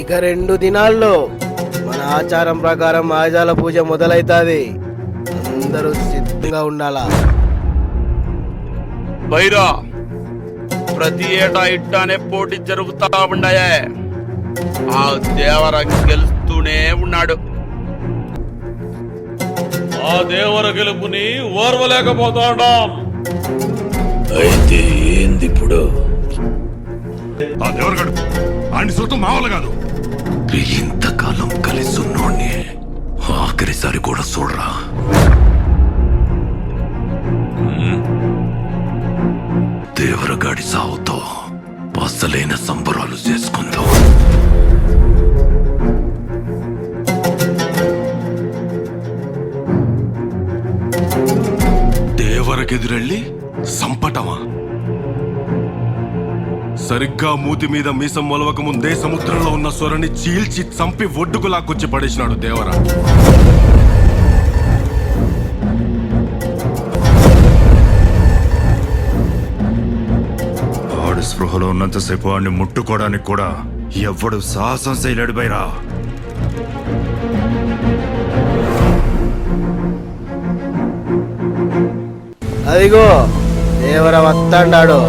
ఇక 2 దినాల్లో మన ఆచారం ప్రకారం ఆయుధాల పూజ మొదలైతాది. అందరూ సిద్ధంగా ఉండాలా. బైరా ప్రతి ఏటా ఇట్టానే పోటీ జరుగుతా ఉన్నాయే. ఆ దేవర గెలుస్తూనే ఉన్నాడు. ఆ దేవర గెలుపుని ఓర్వలేకపోతాడాం. అయితే ఏంది ఇప్పుడు? ఆ దేవరగడు ఆయన సొంత మావలు కాదు. ఇంతకాలం కలిసి ఉన్నోడ్ని ఆఖరిసారి కూడా చూడరా. దేవరగాడి సావుతో అసలైన సంబరాలు చేసుకుందాం. దేవరకెదురెళ్ళి సంపటమా? సరిగ్గా మూతి మీద మీసం మొలవక ముందే సముద్రంలో ఉన్న సొరని చీల్చి చంపి ఒడ్డుకు లాక్కొచ్చి పడేసినాడు దేవర. ఆడు స్పృహలో ఉన్నంతసేపు వాడిని ముట్టుకోవడానికి కూడా ఎవ్వడు సాహసం చేయలేడు బైరా. అదిగో దేవర వస్తాడు.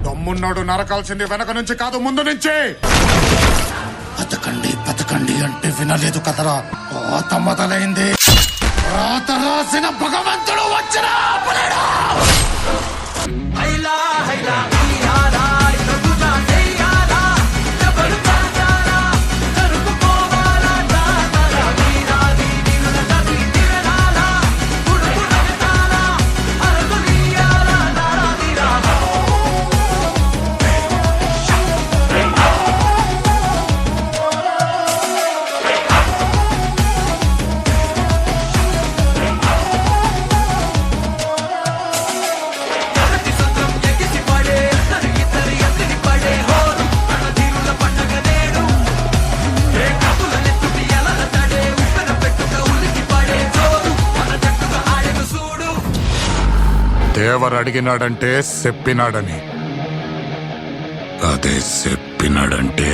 దమ్మున్నాడు నరకాల్సింది వెనక నుంచి కాదు ముందు నుంచి. బతకండి బతకండి అంటే వినలేదు కదరా. కోత మొదలైంది. రాత రాసిన భగవంతుడు వచ్చిన దేవరు అడిగినాడంటే చెప్పినాడని. అదే చెప్పినాడంటే